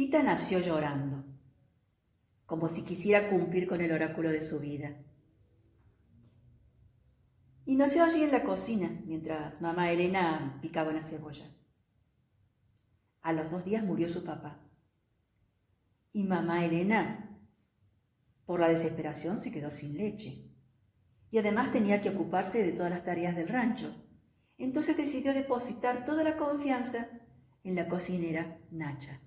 Tita nació llorando, como si quisiera cumplir con el oráculo de su vida. Y nació allí en la cocina, mientras mamá Elena picaba una cebolla. A los 2 días murió su papá. Y mamá Elena, por la desesperación, se quedó sin leche. Y además tenía que ocuparse de todas las tareas del rancho. Entonces decidió depositar toda la confianza en la cocinera Nacha,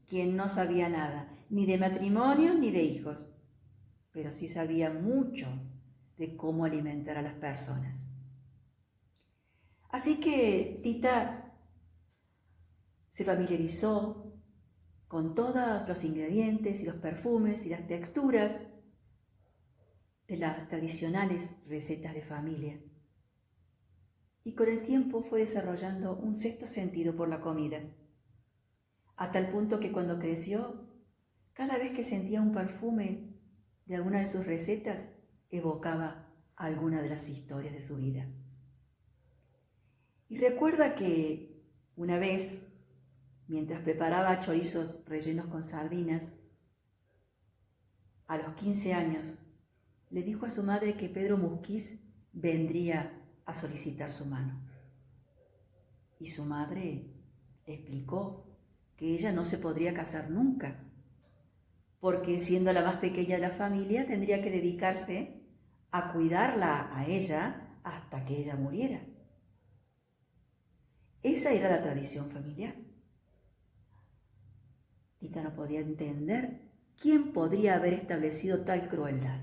quien no sabía nada, ni de matrimonio ni de hijos, pero sí sabía mucho de cómo alimentar a las personas. Así que Tita se familiarizó con todos los ingredientes y los perfumes y las texturas de las tradicionales recetas de familia. Y con el tiempo fue desarrollando un sexto sentido por la comida, a tal punto que cuando creció, cada vez que sentía un perfume de alguna de sus recetas, evocaba alguna de las historias de su vida. Y recuerda que una vez, mientras preparaba chorizos rellenos con sardinas, a los 15 años, le dijo a su madre que Pedro Musquiz vendría a solicitar su mano. Y su madre le explicó que ella no se podría casar nunca, porque siendo la más pequeña de la familia tendría que dedicarse a cuidarla a ella hasta que ella muriera. Esa era la tradición familiar. Tita no podía entender quién podría haber establecido tal crueldad.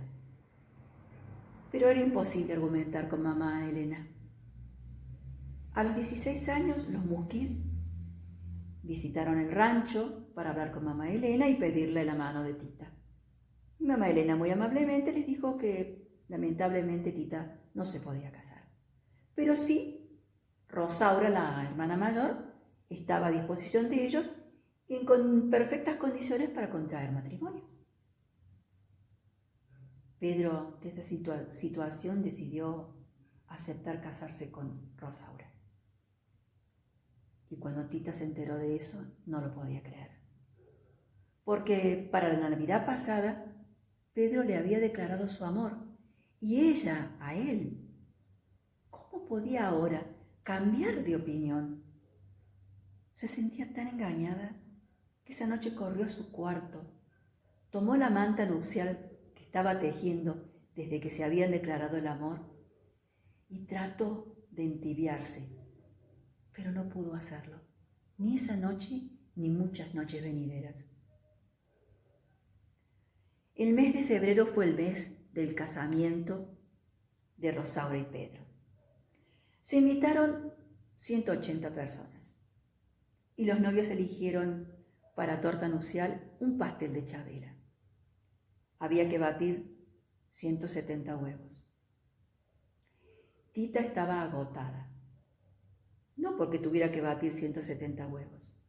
Pero era imposible argumentar con mamá Elena. A los 16 años, los Musquiz visitaron el rancho para hablar con mamá Elena y pedirle la mano de Tita. Y mamá Elena muy amablemente les dijo que lamentablemente Tita no se podía casar. Pero sí, Rosaura, la hermana mayor, estaba a disposición de ellos y con perfectas condiciones para contraer matrimonio. Pedro, de esta situación, decidió aceptar casarse con Rosaura. Y cuando Tita se enteró de eso, no lo podía creer. Porque para la Navidad pasada, Pedro le había declarado su amor y ella a él. ¿Cómo podía ahora cambiar de opinión? Se sentía tan engañada que esa noche corrió a su cuarto, tomó la manta nupcial que estaba tejiendo desde que se habían declarado el amor y trató de entibiarse, pero no pudo hacerlo, ni esa noche ni muchas noches venideras. El mes de febrero fue el mes del casamiento de Rosaura y Pedro. Se invitaron 180 personas y los novios eligieron para torta nupcial un pastel de chabela. Había que batir 170 huevos. Tita estaba agotada, no porque tuviera que batir 170 huevos,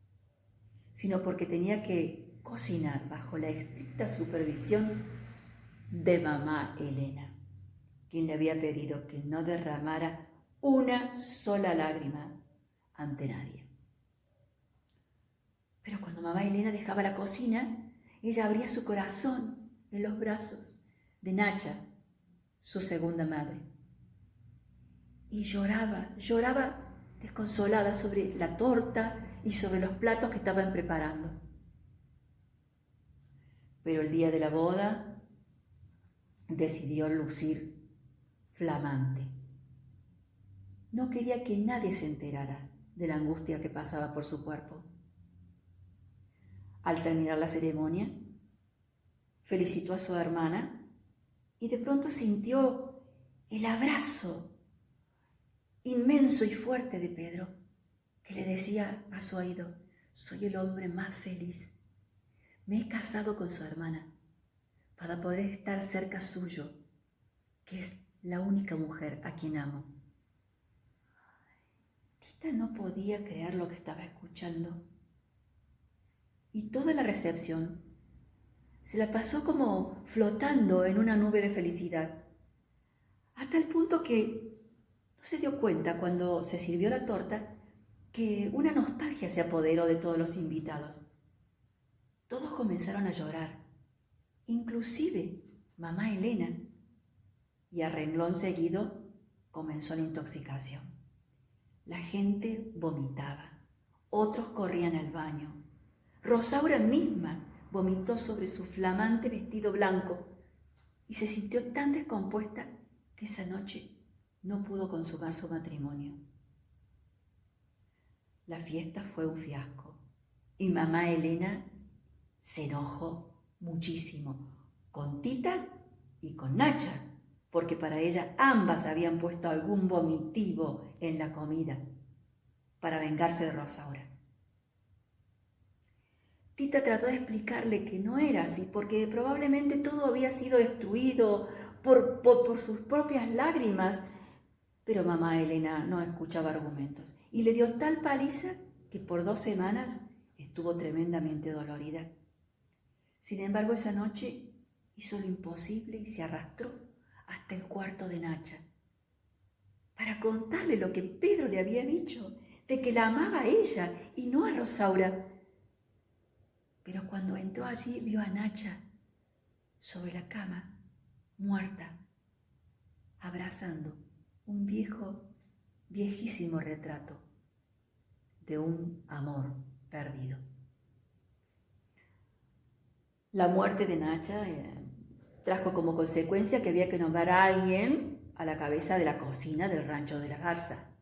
sino porque tenía que cocinar bajo la estricta supervisión de mamá Elena, quien le había pedido que no derramara una sola lágrima ante nadie. Pero cuando mamá Elena dejaba la cocina, ella abría su corazón en los brazos de Nacha, su segunda madre. Y lloraba desconsolada sobre la torta y sobre los platos que estaban preparando. Pero el día de la boda decidió lucir flamante. No quería que nadie se enterara de la angustia que pasaba por su cuerpo. Al terminar la ceremonia, felicitó a su hermana y de pronto sintió el abrazo inmenso y fuerte de Pedro, que le decía a su oído: soy el hombre más feliz. Me he casado con su hermana para poder estar cerca suyo, que es la única mujer a quien amo. Tita no podía creer lo que estaba escuchando. Y toda la recepción se la pasó como flotando en una nube de felicidad, a tal punto que no se dio cuenta cuando se sirvió la torta que una nostalgia se apoderó de todos los invitados. Todos comenzaron a llorar, inclusive mamá Elena, y a renglón seguido comenzó la intoxicación. La gente vomitaba, otros corrían al baño. Rosaura misma vomitó sobre su flamante vestido blanco y se sintió tan descompuesta que esa noche no pudo consumar su matrimonio. La fiesta fue un fiasco y mamá Elena se enojó muchísimo con Tita y con Nacha, porque para ella ambas habían puesto algún vomitivo en la comida para vengarse de Rosaura. Tita trató de explicarle que no era así, porque probablemente todo había sido destruido por sus propias lágrimas, pero mamá Elena no escuchaba argumentos y le dio tal paliza que por 2 semanas estuvo tremendamente dolorida. Sin embargo, esa noche hizo lo imposible y se arrastró hasta el cuarto de Nacha para contarle lo que Pedro le había dicho, de que la amaba a ella y no a Rosaura. Pero cuando entró allí vio a Nacha sobre la cama, muerta, abrazando un viejísimo retrato de un amor perdido. La muerte de Nacha trajo como consecuencia que había que nombrar a alguien a la cabeza de la cocina del rancho de la Garza.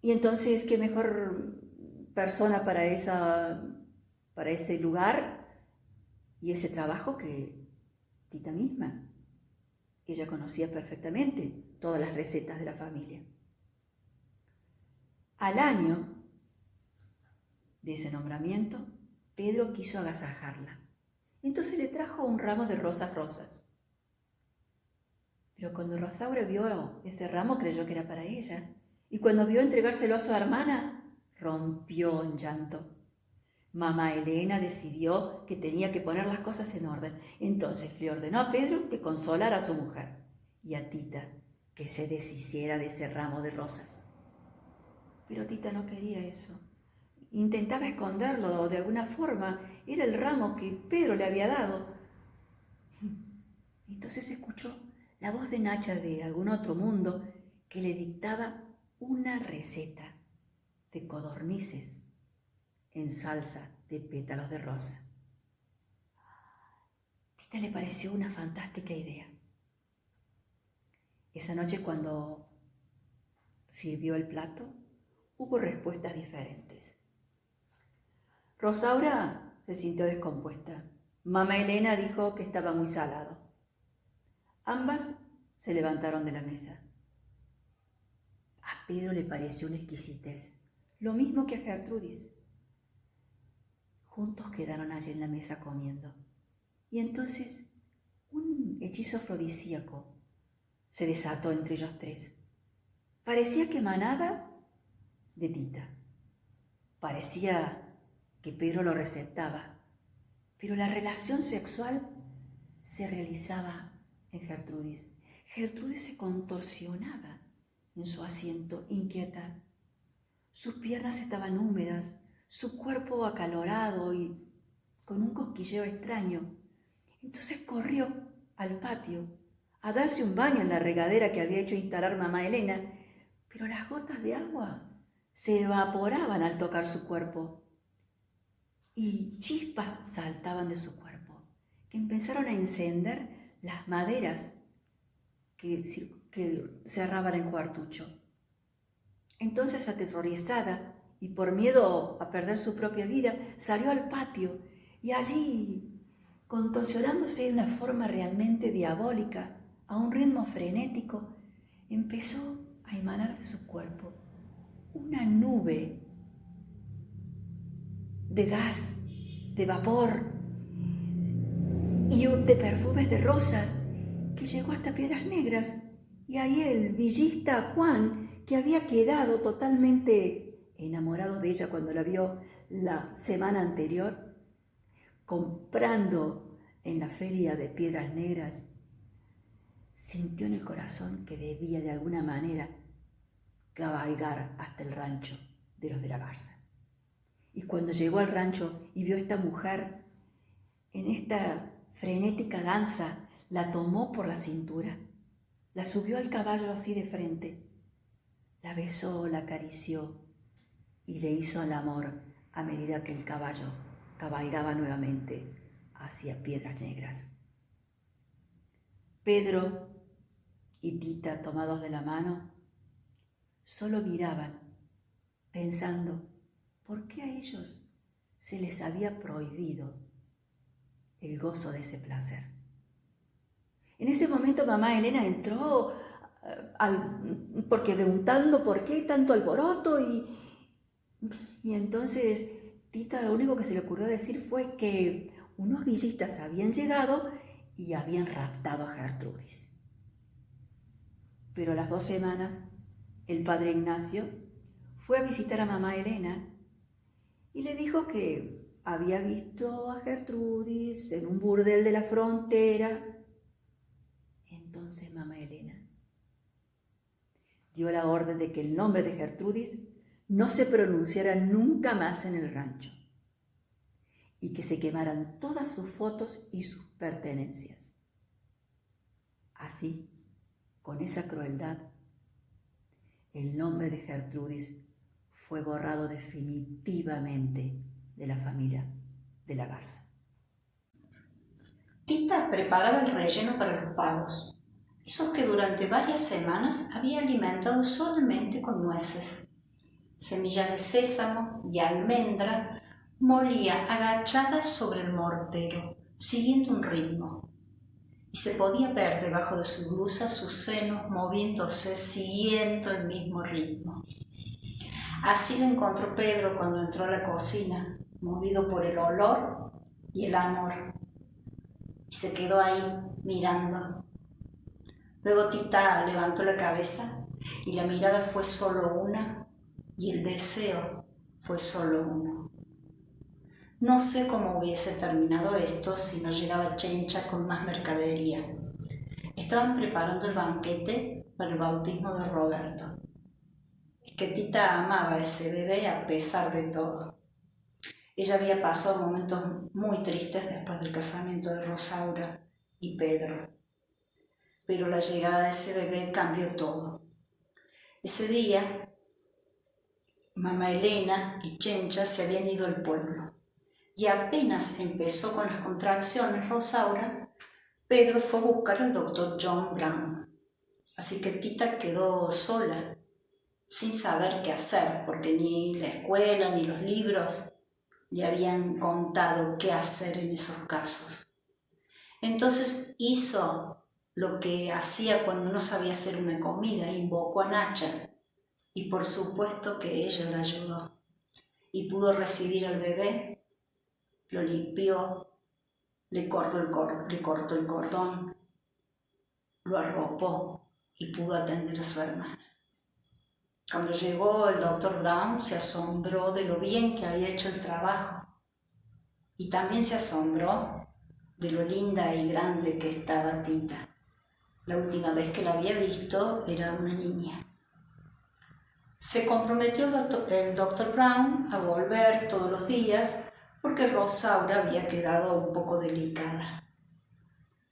Y entonces, ¿qué mejor persona para ese lugar y ese trabajo que Tita misma? Ella conocía perfectamente todas las recetas de la familia. Al año de ese nombramiento, Pedro quiso agasajarla. Entonces le trajo un ramo de rosas. Pero cuando Rosaura vio ese ramo, creyó que era para ella. Y cuando vio entregárselo a su hermana, rompió en llanto. Mamá Elena decidió que tenía que poner las cosas en orden. Entonces le ordenó a Pedro que consolara a su mujer y a Tita que se deshiciera de ese ramo de rosas. Pero Tita no quería eso. Intentaba esconderlo de alguna forma. Era el ramo que Pedro le había dado. Entonces escuchó la voz de Nacha de algún otro mundo que le dictaba una receta de codornices en salsa de pétalos de rosa. Tita le pareció una fantástica idea. Esa noche, cuando sirvió el plato, hubo respuestas diferentes. Rosaura se sintió descompuesta. Mamá Elena dijo que estaba muy salado. Ambas se levantaron de la mesa. A Pedro le pareció una exquisitez, lo mismo que a Gertrudis. Juntos quedaron allí en la mesa comiendo. Y entonces un hechizo afrodisíaco se desató entre ellos tres. Parecía que emanaba de Tita. Parecía que Pedro lo receptaba, pero la relación sexual se realizaba en Gertrudis. Gertrudis se contorsionaba en su asiento, inquieta. Sus piernas estaban húmedas, su cuerpo acalorado y con un cosquilleo extraño. Entonces corrió al patio a darse un baño en la regadera que había hecho instalar mamá Elena, pero las gotas de agua se evaporaban al tocar su cuerpo y chispas saltaban de su cuerpo, que empezaron a encender las maderas que cerraban el cuartucho. Entonces, aterrorizada y por miedo a perder su propia vida, salió al patio y allí, contorsionándose de una forma realmente diabólica, a un ritmo frenético, empezó a emanar de su cuerpo una nube de gas, de vapor y de perfumes de rosas que llegó hasta Piedras Negras. Y ahí el villista Juan, que había quedado totalmente enamorado de ella cuando la vio la semana anterior, comprando en la feria de Piedras Negras, sintió en el corazón que debía de alguna manera cabalgar hasta el rancho de los de la Garza. Y cuando llegó al rancho y vio a esta mujer en esta frenética danza, la tomó por la cintura, la subió al caballo así de frente, la besó, la acarició y le hizo el amor a medida que el caballo cabalgaba nuevamente hacia Piedras Negras. Pedro y Tita, tomados de la mano, solo miraban, pensando por qué a ellos se les había prohibido el gozo de ese placer. En ese momento mamá Elena entró porque preguntando por qué tanto alboroto y entonces Tita lo único que se le ocurrió decir fue que unos villistas habían llegado y habían raptado a Gertrudis. Pero a las 2 semanas el padre Ignacio fue a visitar a mamá Elena y le dijo que había visto a Gertrudis en un burdel de la frontera. Entonces mamá Elena dio la orden de que el nombre de Gertrudis no se pronunciara nunca más en el rancho y que se quemaran todas sus fotos y sus pertenencias. Así, con esa crueldad, el nombre de Gertrudis fue borrado definitivamente de la familia de la Garza. Tita preparaba el relleno para los pavos, esos que durante varias semanas había alimentado solamente con nueces. Semillas de sésamo y almendra molía agachada sobre el mortero, siguiendo un ritmo. Y se podía ver debajo de su blusa sus senos moviéndose siguiendo el mismo ritmo. Así lo encontró Pedro cuando entró a la cocina, movido por el olor y el amor. Y se quedó ahí mirando. Luego Tita levantó la cabeza y la mirada fue solo una y el deseo fue solo uno. No sé cómo hubiese terminado esto si no llegaba Chencha con más mercadería. Estaban preparando el banquete para el bautismo de Roberto. Es que Tita amaba a ese bebé a pesar de todo. Ella había pasado momentos muy tristes después del casamiento de Rosaura y Pedro. Pero la llegada de ese bebé cambió todo. Ese día, mamá Elena y Chencha se habían ido al pueblo. Y apenas empezó con las contracciones Rosaura, Pedro fue a buscar al doctor John Brown. Así que Tita quedó sola, sin saber qué hacer, porque ni la escuela ni los libros le habían contado qué hacer en esos casos. Entonces hizo lo que hacía cuando no sabía hacer una comida, invocó a Nacha, y por supuesto que ella la ayudó. Y pudo recibir al bebé, lo limpió, le cortó el cordón, lo arropó y pudo atender a su hermana. Cuando llegó el doctor Brown se asombró de lo bien que había hecho el trabajo y también se asombró de lo linda y grande que estaba Tita. La última vez que la había visto era una niña. Se comprometió el doctor Brown a volver todos los días porque Rosaura había quedado un poco delicada.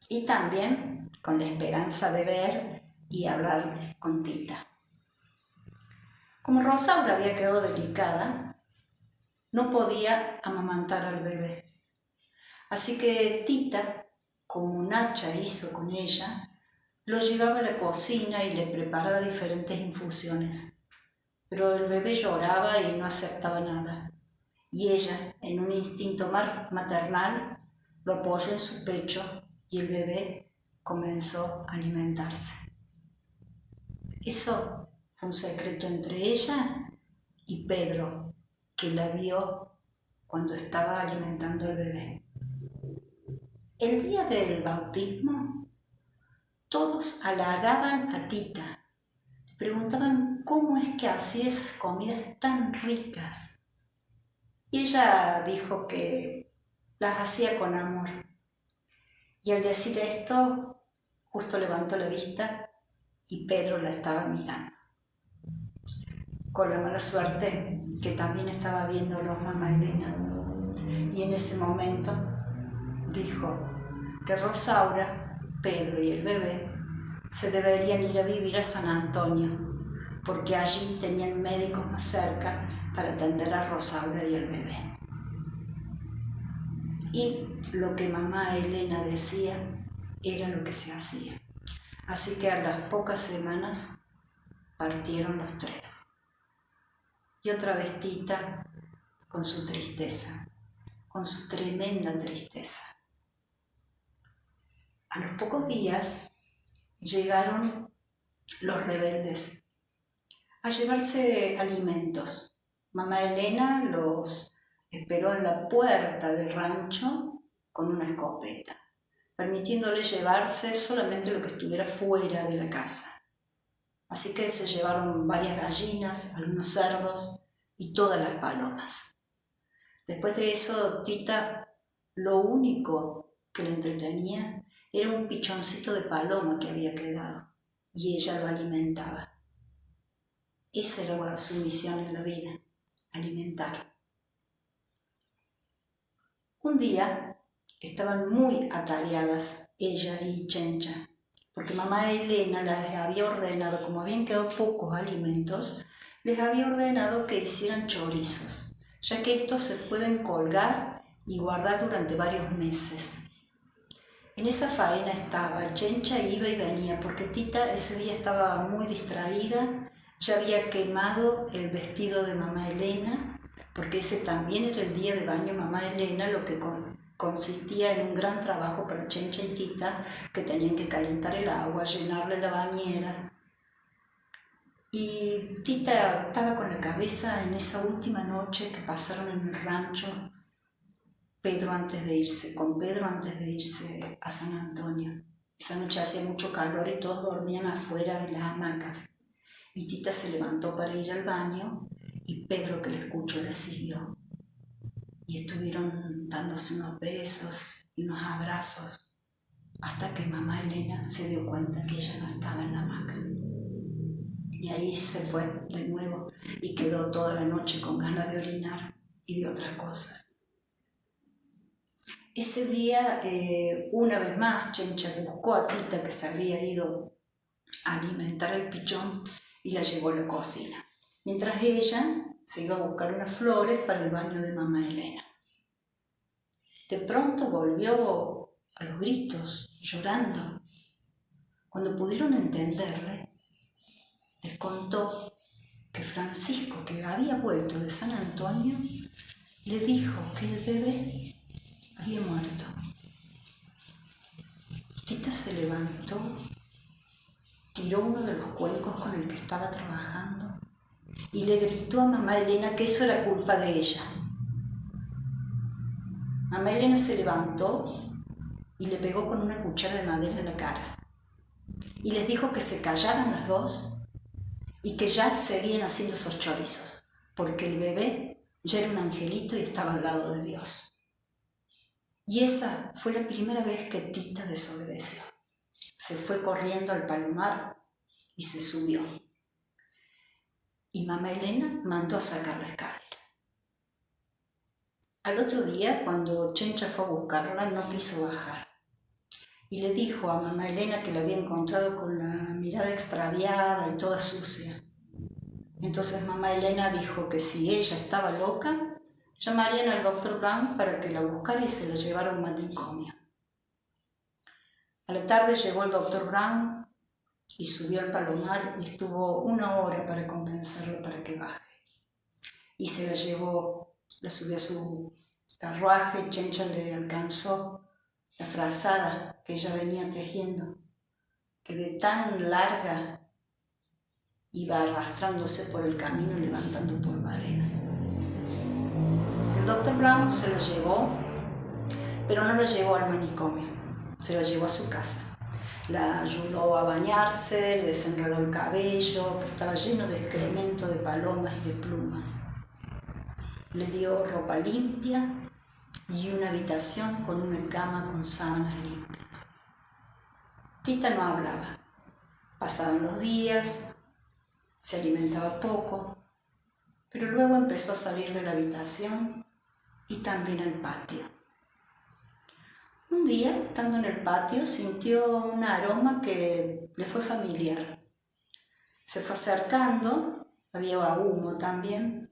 Y también con la esperanza de ver y hablar con Tita. Como Rosaura había quedado delicada, no podía amamantar al bebé. Así que Tita, como Nacha hizo con ella, lo llevaba a la cocina y le preparaba diferentes infusiones. Pero el bebé lloraba y no aceptaba nada. Y ella, en un instinto maternal, lo apoyó en su pecho y el bebé comenzó a alimentarse. Eso fue un secreto entre ella y Pedro, que la vio cuando estaba alimentando al bebé. El día del bautismo, todos halagaban a Tita. Preguntaban cómo es que hacía esas comidas tan ricas. Y ella dijo que las hacía con amor. Y al decir esto, justo levantó la vista y Pedro la estaba mirando. Con la mala suerte que también estaba viéndolo mamá Elena. Y en ese momento dijo que Rosaura, Pedro y el bebé se deberían ir a vivir a San Antonio, porque allí tenían médicos más cerca para atender a Rosaura y el bebé. Y lo que mamá Elena decía era lo que se hacía. Así que a las pocas semanas partieron los tres. Y otra vez Tita con su tristeza, con su tremenda tristeza. A los pocos días llegaron los rebeldes a llevarse alimentos. Mamá Elena los esperó en la puerta del rancho con una escopeta, permitiéndole llevarse solamente lo que estuviera fuera de la casa. Así que se llevaron varias gallinas, algunos cerdos y todas las palomas. Después de eso, Tita, lo único que le entretenía era un pichoncito de paloma que había quedado, y ella lo alimentaba. Esa era su misión en la vida, alimentar. Un día estaban muy atareadas ella y Chencha, porque mamá Elena les había ordenado, como habían quedado pocos alimentos, les había ordenado que hicieran chorizos, ya que estos se pueden colgar y guardar durante varios meses. En esa faena estaba, Chencha iba y venía, porque Tita ese día estaba muy distraída, ya había quemado el vestido de mamá Elena, porque ese también era el día de baño de mamá Elena, lo que consistía en un gran trabajo para Chencha y Tita, que tenían que calentar el agua, llenarle la bañera. Y Tita estaba con la cabeza en esa última noche que pasaron en el rancho, con Pedro antes de irse a San Antonio. Esa noche hacía mucho calor y todos dormían afuera en las hamacas. Y Tita se levantó para ir al baño y Pedro, que le escuchó, le siguió. Y estuvieron dándose unos besos y unos abrazos hasta que mamá Elena se dio cuenta que ella no estaba en la hamaca. Y ahí se fue de nuevo y quedó toda la noche con ganas de orinar y de otras cosas. Ese día, una vez más, Chencha buscó a Tita, que se había ido a alimentar el pichón, y la llevó a la cocina, mientras ella se iba a buscar unas flores para el baño de mamá Elena. De pronto volvió a los gritos, llorando. Cuando pudieron entenderle, les contó que Francisco, que había vuelto de San Antonio, le dijo que el bebé había muerto. Tita se levantó, tiró uno de los cuencos con el que estaba trabajando y le gritó a mamá Elena que eso era culpa de ella. Mamá Elena se levantó y le pegó con una cuchara de madera en la cara y les dijo que se callaran las dos y que ya seguían haciendo esos chorizos, porque el bebé ya era un angelito y estaba al lado de Dios. Y esa fue la primera vez que Tita desobedeció. Se fue corriendo al palomar y se subió. Y mamá Elena mandó a sacar la escalera. Al otro día, cuando Chencha fue a buscarla, no quiso bajar. Y le dijo a mamá Elena que la había encontrado con la mirada extraviada y toda sucia. Entonces mamá Elena dijo que si ella estaba loca, llamarían al doctor Brown para que la buscara y se la llevara a un manicomio. A la tarde llegó el doctor Brown y subió al palomar y estuvo 1 hora para convencerla para que baje. Y se la llevó, la subió a su carruaje. Chencha le alcanzó la frazada que ella venía tejiendo, que de tan larga iba arrastrándose por el camino y levantando polvareda. El doctor Brown se la llevó, pero no la llevó al manicomio, se la llevó a su casa. La ayudó a bañarse, le desenredó el cabello, que estaba lleno de excremento de palomas y de plumas. Le dio ropa limpia y una habitación con una cama con sábanas limpias. Tita no hablaba. Pasaban los días, se alimentaba poco, pero luego empezó a salir de la habitación y también al patio. Un día, estando en el patio, sintió un aroma que le fue familiar. Se fue acercando, había humo también,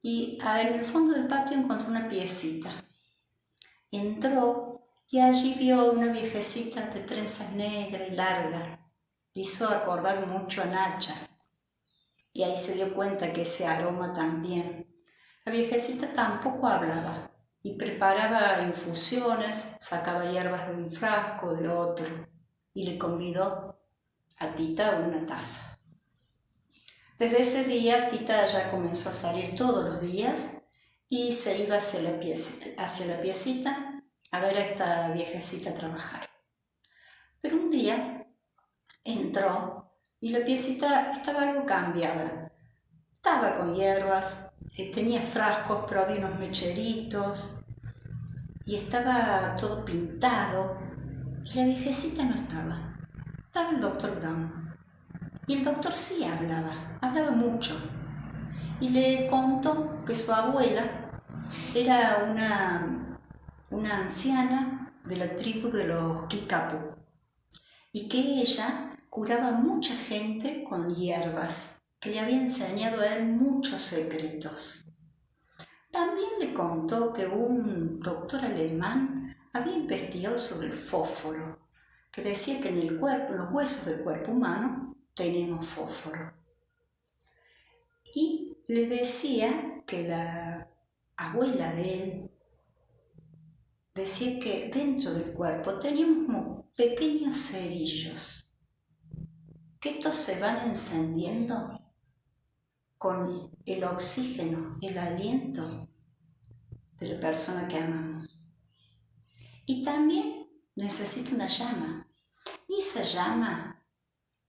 y en el fondo del patio encontró una piecita. Entró y allí vio una viejecita de trenzas negras y largas. Le hizo acordar mucho a Nacha, y ahí se dio cuenta que ese aroma también. La viejecita tampoco hablaba y preparaba infusiones, sacaba hierbas de un frasco, de otro, y le convidó a Tita una taza. Desde ese día Tita ya comenzó a salir todos los días y se iba hacia la piecita a ver a esta viejecita trabajar. Pero un día entró y la piecita estaba algo cambiada. Estaba con hierbas, tenía frascos, pero había unos mecheritos y estaba todo pintado. Y la viejecita no estaba. Estaba el doctor Brown. Y el doctor sí hablaba mucho. Y le contó que su abuela era una anciana de la tribu de los Kikapu y que ella curaba a mucha gente con hierbas, que le había enseñado a él muchos secretos. También le contó que un doctor alemán había investigado sobre el fósforo, que decía que en el cuerpo, en los huesos del cuerpo humano, tenemos fósforo. Y le decía que la abuela de él decía que dentro del cuerpo teníamos como pequeños cerillos, que estos se van encendiendo con el oxígeno, el aliento de la persona que amamos. Y también necesita una llama. Y esa llama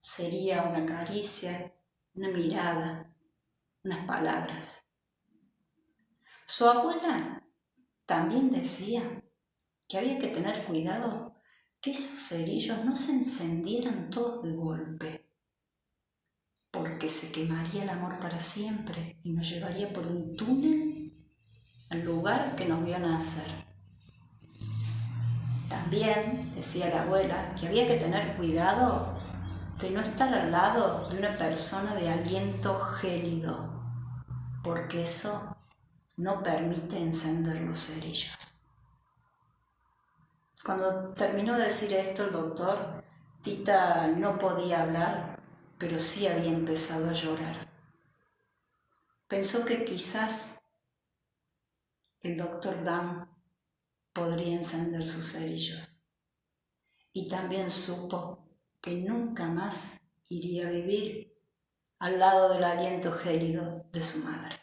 sería una caricia, una mirada, unas palabras. Su abuela también decía que había que tener cuidado que esos cerillos no se encendieran todos de golpe, porque se quemaría el amor para siempre y nos llevaría por un túnel al lugar que nos vio nacer. También decía la abuela que había que tener cuidado de no estar al lado de una persona de aliento gélido, porque eso no permite encender los cerillos. Cuando terminó de decir esto el doctor, Tita no podía hablar, pero sí había empezado a llorar. Pensó que quizás el doctor Brown podría encender sus cerillos. Y también supo que nunca más iría a vivir al lado del aliento gélido de su madre.